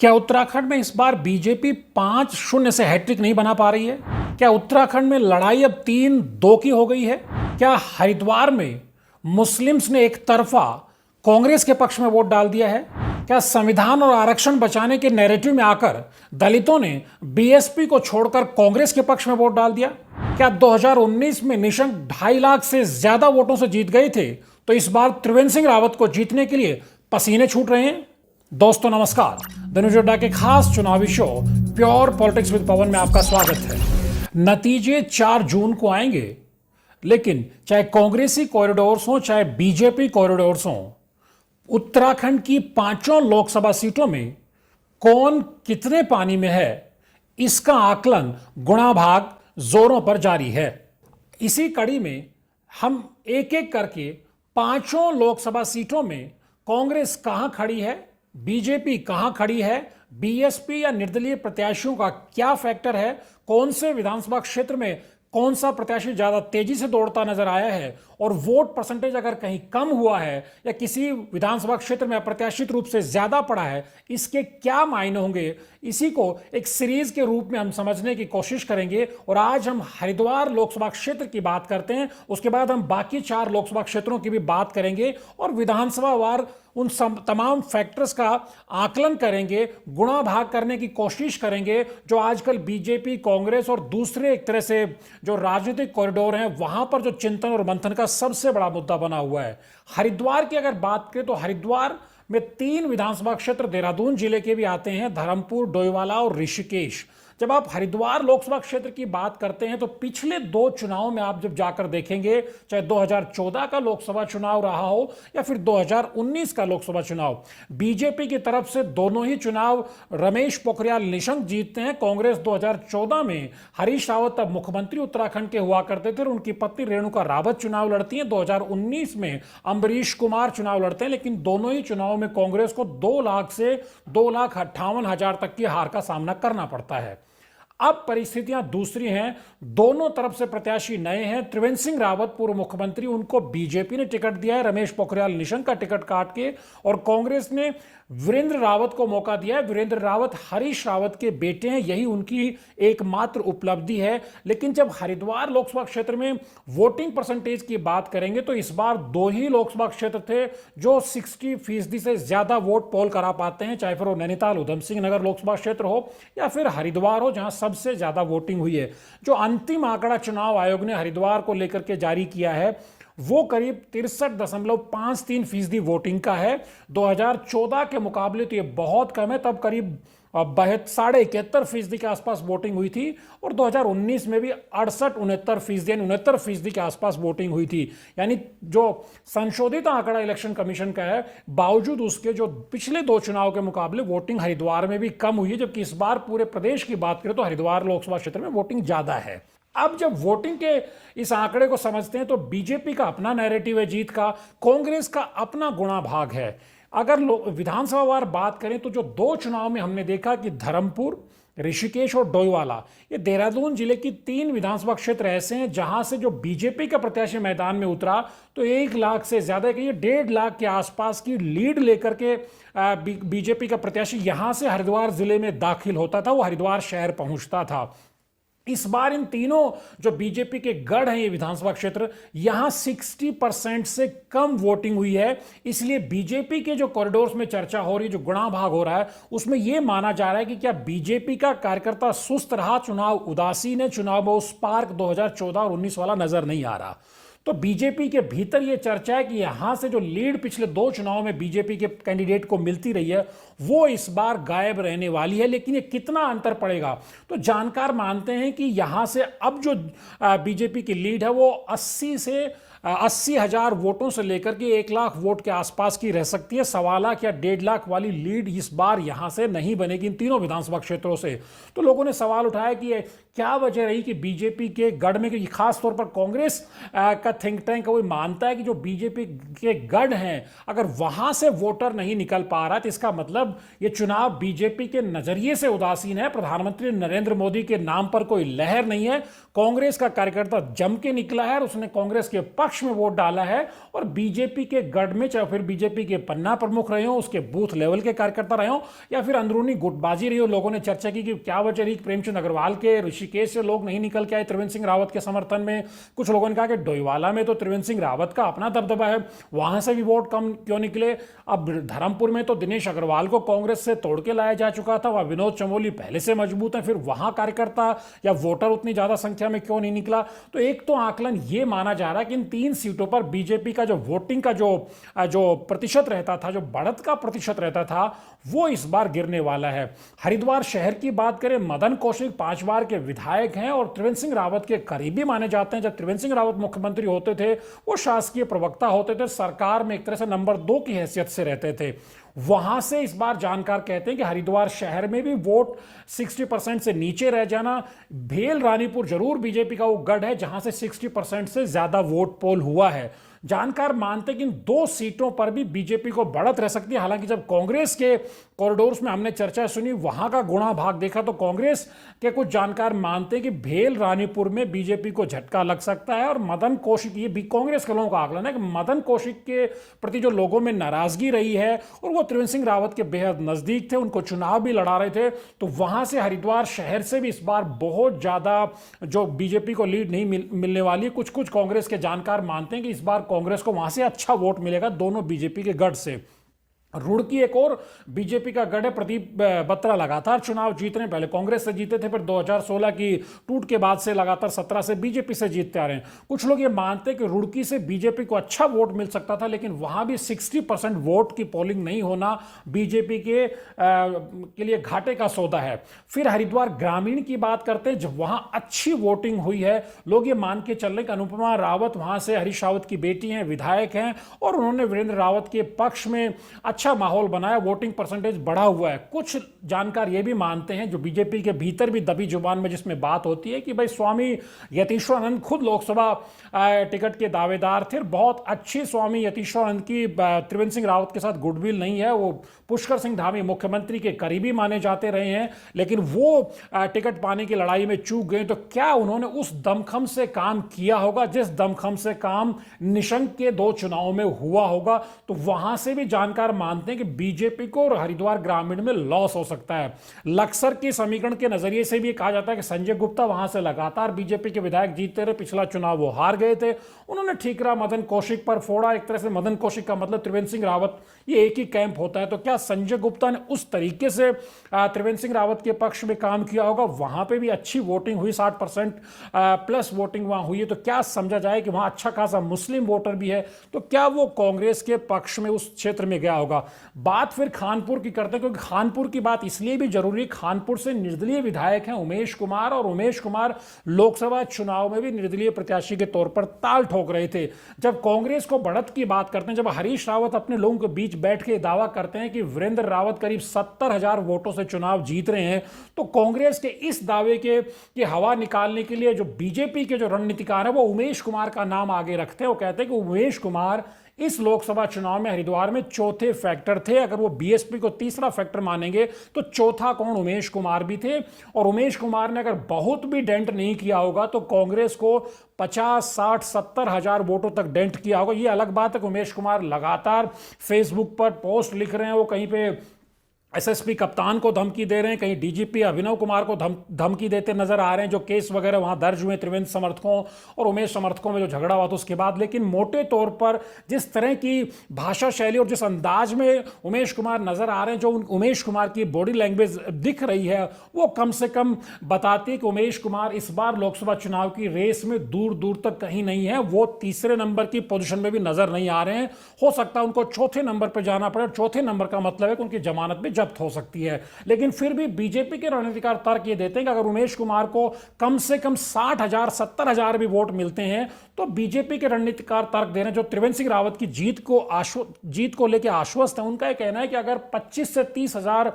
क्या उत्तराखंड में इस बार बीजेपी 5-0 से हैट्रिक नहीं बना पा रही है? क्या उत्तराखंड में लड़ाई अब 3-2 की हो गई है? क्या हरिद्वार में मुस्लिम्स ने एक तरफा कांग्रेस के पक्ष में वोट डाल दिया है? क्या संविधान और आरक्षण बचाने के नैरेटिव में आकर दलितों ने बीएसपी को छोड़कर कांग्रेस के पक्ष में वोट डाल दिया? क्या 2019 में निशंक 2.5 लाख से ज्यादा वोटों से जीत गए थे, तो इस बार त्रिवेंद्र सिंह रावत को जीतने के लिए पसीने छूट रहे हैं? दोस्तों नमस्कार, धनुष अड्डा के खास चुनावी शो प्योर पॉलिटिक्स विद पवन में आपका स्वागत है। नतीजे 4 जून को आएंगे, लेकिन चाहे कांग्रेसी कॉरिडोर्स हो चाहे बीजेपी कॉरिडोर्स हो, उत्तराखंड की 5 लोकसभा सीटों में कौन कितने पानी में है, इसका आकलन गुणा भाग जोरों पर जारी है। इसी कड़ी में हम एक एक करके 5 लोकसभा सीटों में कांग्रेस कहां खड़ी है, बीजेपी कहां खड़ी है, बीएसपी या निर्दलीय प्रत्याशियों का क्या फैक्टर है, कौन से विधानसभा क्षेत्र में कौन सा प्रत्याशी ज्यादा तेजी से दौड़ता नजर आया है, और वोट परसेंटेज अगर कहीं कम हुआ है या किसी विधानसभा क्षेत्र में अप्रत्याशित रूप से ज्यादा पड़ा है, इसके क्या मायने होंगे, इसी को एक सीरीज के रूप में हम समझने की कोशिश करेंगे। और आज हम हरिद्वार लोकसभा क्षेत्र की बात करते हैं, उसके बाद हम बाकी 4 लोकसभा क्षेत्रों की भी बात करेंगे और विधानसभा वार उन तमाम फैक्टर्स का आकलन करेंगे, गुणा भाग करने की कोशिश करेंगे जो आजकल बीजेपी, कांग्रेस और दूसरे एक तरह से जो राजनीतिक कॉरिडोर हैं वहां पर जो चिंतन और मंथन का सबसे बड़ा मुद्दा बना हुआ है। हरिद्वार की अगर बात करें तो हरिद्वार में 3 विधानसभा क्षेत्र देहरादून जिले के भी आते हैं, धर्मपुर, डोईवाला और ऋषिकेश। जब आप हरिद्वार लोकसभा क्षेत्र की बात करते हैं तो पिछले 2 चुनाव में आप जब जाकर देखेंगे, चाहे 2014 का लोकसभा चुनाव रहा हो या फिर 2019 का लोकसभा चुनाव, बीजेपी की तरफ से दोनों ही चुनाव रमेश पोखरियाल निशंक जीतते हैं। कांग्रेस 2014 में हरीश रावत तब मुख्यमंत्री उत्तराखंड के हुआ करते थे और उनकी पत्नी रेणुका रावत चुनाव लड़ती हैं। 2019 में अम्बरीश कुमार चुनाव लड़ते हैं, लेकिन दोनों ही चुनाव में कांग्रेस को 2 लाख से 2,58,000 तक की हार का सामना करना पड़ता है। अब परिस्थितियां दूसरी हैं, दोनों तरफ से प्रत्याशी नए हैं। त्रिवेंद्र सिंह रावत पूर्व मुख्यमंत्री, उनको बीजेपी ने टिकट दिया है रमेश पोखरियाल निशंक का टिकट काट के, और कांग्रेस ने वीरेंद्र रावत को मौका दिया है। वीरेंद्र रावत हरीश रावत के बेटे हैं, यही उनकी एकमात्र उपलब्धि है। लेकिन जब हरिद्वार लोकसभा क्षेत्र में वोटिंग परसेंटेज की बात करेंगे तो इस बार 2 ही लोकसभा क्षेत्र थे जो 60% से ज्यादा वोट पोल करा पाते हैं, चाहे फिर वो नैनीताल उधम सिंह नगर लोकसभा क्षेत्र हो या फिर हरिद्वार हो जहां सबसे ज्यादा वोटिंग हुई है। जो अंतिम आंकड़ा चुनाव आयोग ने हरिद्वार को लेकर के जारी किया है वो करीब 63.53% वोटिंग का है। 2014 के मुकाबले तो ये बहुत कम है, तब करीब 71.5% के आसपास वोटिंग हुई थी, और 2019 में भी 68-69% यानी 69% के आसपास वोटिंग हुई थी। यानी जो संशोधित आंकड़ा इलेक्शन कमीशन का है, बावजूद उसके जो पिछले 2 चुनाव के मुकाबले वोटिंग हरिद्वार में भी कम हुई है, जबकि इस बार पूरे प्रदेश की बात करें तो हरिद्वार लोकसभा क्षेत्र में वोटिंग ज्यादा है। अब जब वोटिंग के इस आंकड़े को समझते हैं तो बीजेपी का अपना नैरेटिव है जीत का, कांग्रेस का अपना गुणा भाग है। अगर विधानसभा वार बात करें तो जो 2 चुनाव में हमने देखा कि धर्मपुर, ऋषिकेश और डोईवाला, ये देहरादून जिले की 3 विधानसभा क्षेत्र ऐसे हैं जहां से जो बीजेपी का प्रत्याशी मैदान में उतरा तो 1 लाख से ज्यादा, कि 1.5 लाख के आसपास की लीड लेकर के बीजेपी का प्रत्याशी यहां से हरिद्वार जिले में दाखिल होता था, वो हरिद्वार शहर पहुंचता था। इस बार इन तीनों जो बीजेपी के गढ़ हैं ये विधानसभा क्षेत्र, यहां 60% से कम वोटिंग हुई है। इसलिए बीजेपी के जो कॉरिडोर्स में चर्चा हो रही है, जो गुणा भाग हो रहा है, उसमें यह माना जा रहा है कि क्या बीजेपी का कार्यकर्ता सुस्त रहा, चुनाव उदासीन है, चुनाव में उस स्पार्क 2014 और 19 वाला नजर नहीं आ रहा। तो बीजेपी के भीतर यह चर्चा है कि यहां से जो लीड पिछले 2 चुनाव में बीजेपी के कैंडिडेट को मिलती रही है वो इस बार गायब रहने वाली है। लेकिन ये कितना अंतर पड़ेगा, तो जानकार मानते हैं कि यहां से अब जो बीजेपी की लीड है वो 80,000 वोटों से लेकर के 1 लाख वोट के आसपास की रह सकती है। 1.25 लाख या 1.5 लाख वाली लीड इस बार यहां से नहीं बनेगी इन तीनों विधानसभा क्षेत्रों से। तो लोगों ने सवाल उठाया कि क्या वजह रही कि बीजेपी के गढ़ में, कि खास तौर पर कांग्रेस का थिंक टैंक वो मानता है कि जो बीजेपी के गढ़ हैं अगर वहां से वोटर नहीं निकल पा रहा तो इसका मतलब ये चुनाव बीजेपी के नजरिए से उदासीन है, प्रधानमंत्री नरेंद्र मोदी के नाम पर कोई लहर नहीं है। कांग्रेस का कार्यकर्ता जम के निकला है और उसने कांग्रेस के पक्ष पक्ष में वोट डाला है और बीजेपी के गढ़ में, चाहे फिर बीजेपी के पन्ना प्रमुख रहे हो, उसके बूथ लेवल के कार्यकर्ता रहे हो, या फिर अंदरूनी गुटबाजी रही हो। लोगों ने चर्चा की कि क्या वजह रही, प्रेमचंद अग्रवाल के ऋषिकेश से लोग नहीं निकल के आए त्रिवेंद्र सिंह रावत के समर्थन में। कुछ लोगों ने कहा कि डोईवाला में तो त्रिवेंद्र सिंह रावत का अपना दबदबा है, वहां से भी वोट कम क्यों निकले। अब धर्मपुर में तो दिनेश अग्रवाल को कांग्रेस से तोड़ के लाया जा चुका था, वहां विनोद चमोली पहले से मजबूत है, फिर वहां कार्यकर्ता या वोटर उतनी ज्यादा संख्या में क्यों नहीं निकला। तो एक तो आकलन यह माना जा रहा है कि इन 3 सीटों पर बीजेपी का जो वोटिंग का जो प्रतिशत रहता था, जो बढ़त का प्रतिशत रहता था, वो इस बार गिरने वाला है। हरिद्वार शहर की बात करें, मदन कौशिक 5 बार के विधायक हैं और त्रिवेंद्र सिंह रावत के करीबी माने जाते हैं। जब त्रिवेंद्र सिंह रावत मुख्यमंत्री होते थे, वो शासकीय प्रवक्ता होते थे, सरकार में एक तरह से नंबर 2 की हैसियत से रहते थे। वहां से इस बार जानकार कहते हैं कि हरिद्वार शहर में भी वोट 60% से नीचे रह जाना। भेल रानीपुर जरूर बीजेपी का वो गढ़ है जहां से 60% से ज्यादा वोट पोल हुआ है। जानकार मानते हैं कि इन 2 सीटों पर भी बीजेपी को बढ़त रह सकती है। हालांकि जब कांग्रेस के कॉरिडोर्स में हमने चर्चा सुनी, वहां का गुणा भाग देखा, तो कांग्रेस के कुछ जानकार मानते हैं कि भेल रानीपुर में बीजेपी को झटका लग सकता है। और मदन कौशिक, ये भी कांग्रेस के लोगों का आकलन है कि मदन कौशिक के प्रति जो लोगों में नाराजगी रही है, और वो त्रिवेंद्र सिंह रावत के बेहद नजदीक थे, उनको चुनाव भी लड़ा रहे थे, तो वहां से हरिद्वार शहर से भी इस बार बहुत ज्यादा जो बीजेपी को लीड नहीं मिलने वाली। कुछ कांग्रेस के जानकार मानते हैं कि इस बार कांग्रेस को वहां से अच्छा वोट मिलेगा, दोनों बीजेपी के गढ़ से। रुड़की एक और बीजेपी का गढ़ है। प्रदीप बत्रा लगातार चुनाव जीत रहे हैं, पहले कांग्रेस से जीते थे, फिर 2016 की टूट के बाद से लगातार 17 से बीजेपी से जीतते आ रहे हैं। कुछ लोग ये मानते हैं कि रुड़की से बीजेपी को अच्छा वोट मिल सकता था, लेकिन वहां भी 60% वोट की पोलिंग नहीं होना बीजेपी के लिए घाटे का सौदा है। फिर हरिद्वार ग्रामीण की बात करते हैं, जब वहां अच्छी वोटिंग हुई है, लोग ये मान के चल रहे हैं कि अनुपमा रावत वहां से हरीश रावत की बेटी हैं, विधायक हैं, और उन्होंने वीरेंद्र रावत के पक्ष में अच्छा माहौल बनाया, वोटिंग परसेंटेज बढ़ा हुआ है। कुछ जानकार ये भी मानते हैं, जो बीजेपी के भीतर भी दबी जुबान में जिसमें बात होती है, कि भाई स्वामी यतीश्वरानंद खुद लोकसभा टिकट के दावेदार थे। बहुत अच्छी स्वामी यतीश्वरानंद की त्रिवेंद्र सिंह रावत के साथ गुडविल नहीं है, वो पुष्कर सिंह धामी मुख्यमंत्री के करीबी माने जाते रहे हैं, लेकिन वो टिकट पाने की लड़ाई में चूक गए। तो क्या उन्होंने उस दमखम से काम किया होगा जिस दमखम से काम निशंक के 2 चुनाव में हुआ होगा? तो वहां से भी जानकार मानते हैं कि बीजेपी को और हरिद्वार ग्रामीण में लॉस हो सकता है। लक्सर के समीकरण के नजरिए से भी कहा जाता है कि संजय गुप्ता वहां से लगातार बीजेपी के विधायक जीतते रहे, पिछला चुनाव वो हार गए थे, उन्होंने ठीकरा मदन कौशिक पर फोड़ा। एक तरह से मदन कौशिक का मतलब त्रिवेंद्र सिंह रावत, ये एक ही कैंप होता है। तो क्या संजय गुप्ता ने उस तरीके से त्रिवेंद्र सिंह रावत के पक्ष में काम किया होगा? वहां पे भी अच्छी वोटिंग हुई, 60% प्लस वोटिंग वहां हुई है। तो क्या समझा जाए कि वहां अच्छा खासा मुस्लिम वोटर भी है, तो क्या वो कांग्रेस के पक्ष में उस क्षेत्र में गया होगा? बात फिर खानपुर की करते हैं, क्योंकि खानपुर की बात इसलिए भी जरूरी है, खानपुर से निर्दलीय विधायक हैं उमेश कुमार, और उमेश कुमार लोकसभा चुनाव में भी निर्दलीय प्रत्याशी के तौर पर ताल ठोक रहे थे। जब कांग्रेस को बढ़त की बात करते हैं, जब हरीश रावत अपने लोगों के बीच बैठ के दावा करते हैं कि वीरेंद्र रावत करीब 70,000 वोटों से चुनाव जीत रहे हैं, तो कांग्रेस के इस दावे की हवा निकालने के लिए जो बीजेपी के जो रणनीतिकार है, वो उमेश कुमार का नाम आगे रखते हैं। वो कहते हैं कि उमेश कुमार इस लोकसभा चुनाव में हरिद्वार में चौथे फैक्टर थे। अगर वो बीएसपी को तीसरा फैक्टर मानेंगे तो चौथा कौन? उमेश कुमार भी थे। और उमेश कुमार ने अगर बहुत भी डेंट नहीं किया होगा तो कांग्रेस को 50, 60, 70,000 वोटों तक डेंट किया होगा। ये अलग बात है कि उमेश कुमार लगातार फेसबुक पर पोस्ट लिख रहे हैं, वो कहीं पे एसएसपी कप्तान को धमकी दे रहे हैं, कहीं डीजीपी अभिनव कुमार को धमकी देते नजर आ रहे हैं, जो केस वगैरह वहां दर्ज हुए त्रिवेंद्र समर्थकों और उमेश समर्थकों में जो झगड़ा हुआ था उसके बाद। लेकिन मोटे तौर पर जिस तरह की भाषा शैली और जिस अंदाज में उमेश कुमार नजर आ रहे हैं, जो उमेश कुमार की बॉडी लैंग्वेज दिख रही है, वो कम से कम बताती है कि उमेश कुमार इस बार लोकसभा चुनाव की रेस में दूर दूर तक कहीं नहीं है। वो तीसरे नंबर की पोजीशन में भी नजर नहीं आ रहे हैं। हो सकता है उनको चौथे नंबर पर जाना पड़े। चौथे नंबर का मतलब है कि उनकी जमानत भी हो सकती है। लेकिन फिर भी बीजेपी के रणनीतिकार तर्क ये देते हैं कि अगर उमेश कुमार को कम से कम 60,000, 70,000 भी वोट मिलते हैं, तो बीजेपी के रणनीतिकार तर्क दे रहे हैं, जो त्रिवेंद्र सिंह रावत की जीत को लेकर आश्वस्त है। उनका यह कहना है कि अगर 25 से 30,000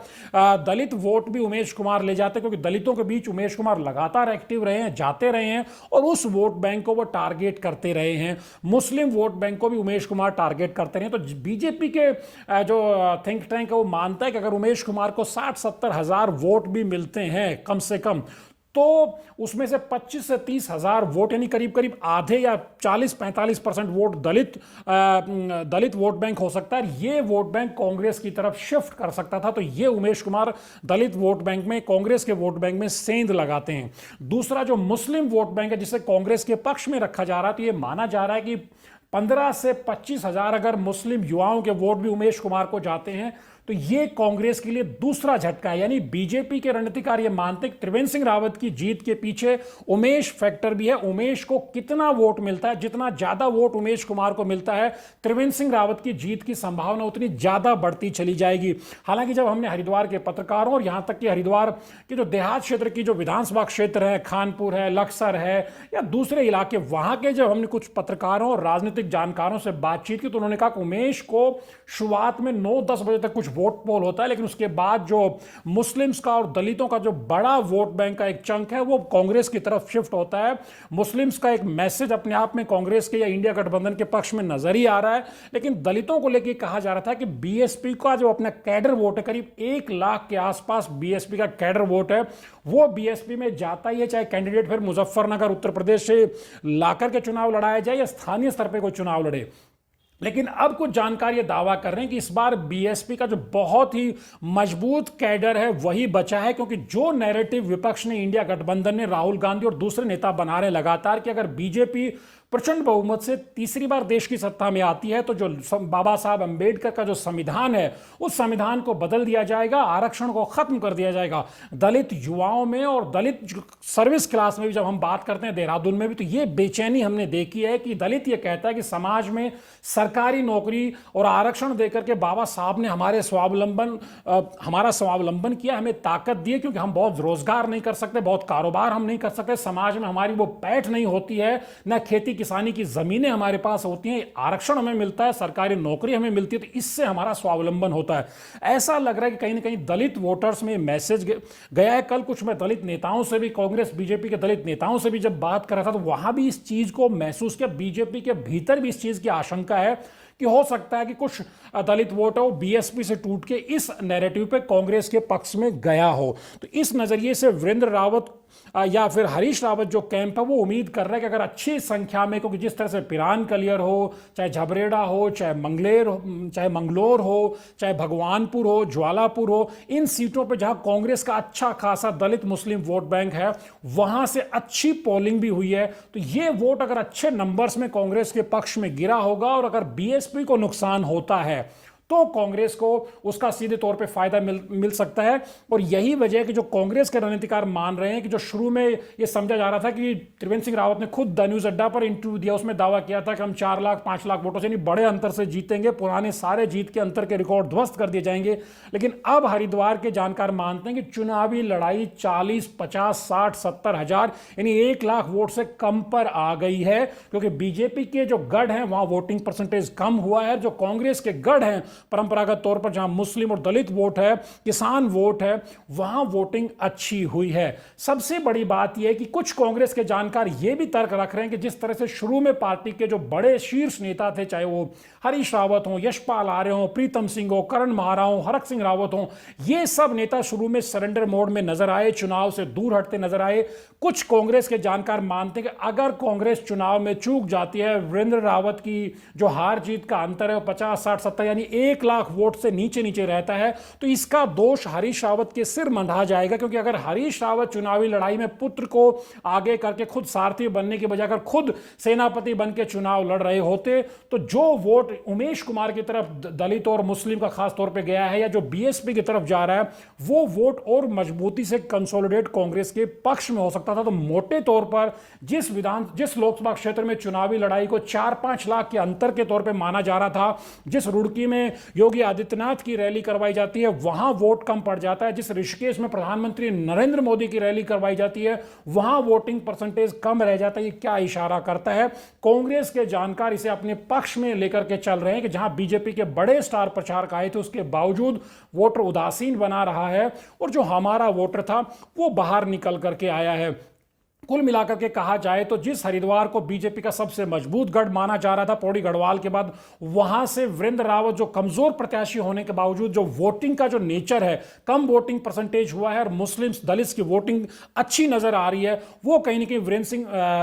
दलित वोट भी उमेश कुमार ले जाते, क्योंकि दलितों के बीच उमेश कुमार लगातार एक्टिव रहे हैं, जाते रहे हैं, और उस वोट बैंक को वो टारगेट करते रहे हैं। मुस्लिम वोट बैंक को भी उमेश कुमार टारगेट करते रहे। तो बीजेपी के जो थिंक टैंक है वो मानता है कि अगर उमेश कुमार को 60-70 हजार वोट भी मिलते हैं कम से कम, तो उसमें से 25 से 30 हजार वोट यानी करीब करीब आधे या 40-45% वोट दलित वोट बैंक हो सकता है। ये वोट बैंक कांग्रेस की तरफ शिफ्ट कर सकता था। तो ये उमेश कुमार दलित वोट बैंक में, कांग्रेस के वोट बैंक में सेंध लगाते हैं। दूसरा जो मुस्लिम वोट बैंक है जिसे कांग्रेस के पक्ष में रखा जा रहा है, तो ये माना जा रहा है कि 15 से 25 हजार अगर मुस्लिम युवाओं के वोट भी उमेश कुमार को जाते हैं तो ये कांग्रेस के लिए दूसरा झटका है। यानी बीजेपी के रणनीतिकार ये मानते हैं त्रिवेंद्र सिंह रावत की जीत के पीछे उमेश फैक्टर भी है। उमेश को कितना वोट मिलता है, जितना ज्यादा वोट उमेश कुमार को मिलता है, त्रिवेंद्र सिंह रावत की जीत की संभावना उतनी ज्यादा बढ़ती चली जाएगी। हालांकि जब हमने हरिद्वार के पत्रकारों और यहां तक कि हरिद्वार के जो देहात क्षेत्र की जो विधानसभा क्षेत्र है, खानपुर है, लक्सर है या दूसरे इलाके, वहां के जब हमने कुछ पत्रकारों और राजनीतिक जानकारों से बातचीत की तो उन्होंने कहा कि उमेश को शुरुआत में 9-10 बजे तक कुछ वोट पोल होता है, लेकिन उसके बाद जो मुस्लिम्स का और दलितों का जो बड़ा वोट बैंक का एक चंक है वो कांग्रेस की तरफ शिफ्ट होता है। मुस्लिम्स का एक मैसेज अपने आप में कांग्रेस के या इंडिया गठबंधन के पक्ष में नजर ही आ रहा है, लेकिन दलितों को लेकर कहा जा रहा था कि बीएसपी का जो अपना कैडर वोट है, करीब 1 लाख के आसपास बीएसपी का कैडर वोट है, वो बीएसपी में जाता ही है, चाहे कैंडिडेट फिर मुजफ्फरनगर उत्तर प्रदेश से लाकर के चुनाव लड़ाया जाए या स्थानीय स्तर पर कोई चुनाव लड़े। लेकिन अब कुछ जानकार ये दावा कर रहे हैं कि इस बार बीएसपी का जो बहुत ही मजबूत कैडर है वही बचा है, क्योंकि जो नैरेटिव विपक्ष ने, इंडिया गठबंधन ने, राहुल गांधी और दूसरे नेता बना रहे लगातार कि अगर बीजेपी प्रचंड बहुमत से तीसरी बार देश की सत्ता में आती है तो जो बाबा साहब अंबेडकर का जो संविधान है उस संविधान को बदल दिया जाएगा, आरक्षण को खत्म कर दिया जाएगा। दलित युवाओं में और दलित सर्विस क्लास में भी जब हम बात करते हैं, देहरादून में भी, तो ये बेचैनी हमने देखी है कि दलित ये कहता है कि समाज में सरकारी नौकरी और आरक्षण देकर के बाबा साहब ने हमारा स्वावलंबन किया, हमें ताकत दी है, क्योंकि हम बहुत रोजगार नहीं कर सकते, बहुत कारोबार हम नहीं कर सकते, समाज में हमारी वो पैठ नहीं होती है, न खेती किसानी की जमीनें हमारे पास होती हैं, आरक्षण हमें मिलता है, सरकारी नौकरी हमें मिलती है, तो इससे हमारा स्वावलंबन होता है। ऐसा लग रहा है कि कहीं ना कहीं दलित वोटर्स में मैसेज गया है। कल कुछ मैं दलित नेताओं से भी, कांग्रेस बीजेपी के दलित नेताओं से भी जब बात कर रहा था तो वहां भी इस चीज को महसूस किया, बीजेपी के भीतर भी इस चीज की आशंका है कि हो सकता है कि कुछ दलित वोट हो बीएसपी से टूट के इस नैरेटिव पे कांग्रेस के पक्ष में गया हो। तो इस नजरिए से वीरेंद्र रावत या फिर हरीश रावत जो कैंप है वो उम्मीद कर रहा है कि अगर अच्छी संख्या में, क्योंकि जिस तरह से पिरान कलियर हो, चाहे झबरेड़ा हो, चाहे मंगलोर हो, चाहे भगवानपुर हो, ज्वालापुर हो, इन सीटों पर जहां कांग्रेस का अच्छा खासा दलित मुस्लिम वोट बैंक है वहां से अच्छी पोलिंग भी हुई है, तो ये वोट अगर अच्छे नंबर्स में कांग्रेस के पक्ष में गिरा होगा और अगर बीएसपी को नुकसान होता है तो कांग्रेस को उसका सीधे तौर पे फायदा मिल सकता है। और यही वजह है कि जो कांग्रेस के रणनीतिकार मान रहे हैं कि जो शुरू में ये समझा जा रहा था कि त्रिवेंद्र सिंह रावत ने खुद द न्यूज अड्डा पर इंटरव्यू दिया, उसमें दावा किया था कि हम 4 लाख 5 लाख वोटों से नहीं बड़े अंतर से जीतेंगे, पुराने सारे जीत के अंतर के रिकॉर्ड ध्वस्त कर दिए जाएंगे। लेकिन अब हरिद्वार के जानकार मानते हैं कि चुनावी लड़ाई 40, 50, 60, 70 हजार यानी 1 लाख वोट से कम पर आ गई है, क्योंकि बीजेपी के जो गढ़ हैं वहां वोटिंग परसेंटेज कम हुआ है, जो कांग्रेस के गढ़ हैं परंपरागत तौर पर जहां मुस्लिम और दलित वोट है, किसान वोट है, वहां वोटिंग अच्छी हुई है। सबसे बड़ी बात यह है कि कुछ कांग्रेस के जानकार यह भी तर्क रख रहे हैं कि जिस तरह से शुरू में पार्टी के जो बड़े शीर्ष नेता थे, चाहे वो हरीश रावत हो, यशपाल आर्य हो, प्रीतम सिंह हो, करण महारा हो, हरक सिंह रावत हो, ये सब नेता शुरू में सरेंडर मोड में नजर आए, चुनाव से दूर हटते नजर आए। कुछ कांग्रेस के जानकार मानते हैं कि अगर कांग्रेस चुनाव में चूक जाती है, वीरेंद्र रावत की जो हार जीत का अंतर है 50, 60, 70 यानी 1 लाख वोट से नीचे नीचे रहता है, तो इसका दोष हरीश रावत के सिर मंधा जाएगा। क्योंकि अगर हरीश रावत चुनावी लड़ाई में पुत्र को आगे करके खुद सारथी बनने के बजाय अगर खुद सेनापति बन के चुनाव लड़ रहे होते तो जो वोट उमेश कुमार की तरफ दलित और मुस्लिम का खास तौर पे गया है या जो बीएसपी की तरफ जा रहा है, वो वोट और मजबूती से कंसोलिडेट कांग्रेस के पक्ष में हो सकता था। तो मोटे तौर पर जिस लोकसभा क्षेत्र में चुनावी लड़ाई को 4-5 लाख के अंतर के तौर पर माना जा रहा था, जिस रुड़की में योगी आदित्यनाथ की रैली करवाई जाती है वहां वोट कम पड़ जाता है, जिस ऋषिकेश में प्रधानमंत्री नरेंद्र मोदी की रैली करवाई जाती है वहां वोटिंग परसेंटेज कम रह जाता है। ये क्या इशारा करता है? कांग्रेस के जानकार इसे अपने पक्ष में लेकर के चल रहे हैं कि जहां बीजेपी के बड़े स्टार प्रचारक आए थे उसके बावजूद वोटर उदासीन बना रहा है और जो हमारा वोटर था वो बाहर निकल करके आया है। कुल मिलाकर के कहा जाए तो जिस हरिद्वार को बीजेपी का सबसे मजबूत गढ़ माना जा रहा था पौड़ी गढ़वाल के बाद, वहां से वीरेंद्र रावत जो कमजोर प्रत्याशी होने के बावजूद जो वोटिंग का जो नेचर है, कम वोटिंग परसेंटेज हुआ है और मुस्लिम्स दलित की वोटिंग अच्छी नजर आ रही है, वो कहीं ना कहीं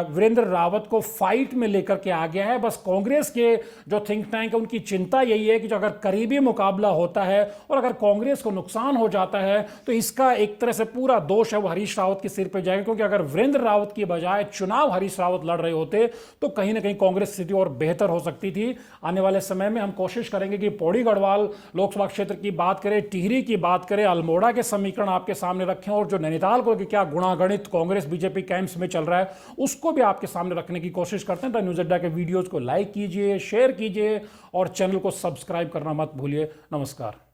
वीरेंद्र रावत को फाइट में लेकर के आ गया है। बस कांग्रेस के जो थिंक टैंक है उनकी चिंता यही है कि जो अगर करीबी मुकाबला होता है और अगर कांग्रेस को नुकसान हो जाता है तो इसका एक तरह से पूरा दोष है वो हरीश रावत के सिर पर जाएगा, क्योंकि अगर वीरेंद्र रावत की बजाय चुनाव हरीश रावत लड़ रहे होते तो कहीं ना कहीं कांग्रेस स्थिति और बेहतर हो सकती थी। आने वाले समय में हम कोशिश करेंगे कि पौड़ी गढ़वाल लोकसभा क्षेत्र की बात करें, टिहरी की बात करें, अल्मोड़ा के समीकरण आपके सामने रखें और जो नैनीताल को क्या गुणागणित कांग्रेस बीजेपी कैंप्स में चल रहा है उसको भी आपके सामने रखने की कोशिश करते हैं। तो न्यूज़ अड्डा के वीडियोज को लाइक कीजिए, शेयर कीजिए और चैनल को सब्सक्राइब करना मत भूलिए। नमस्कार।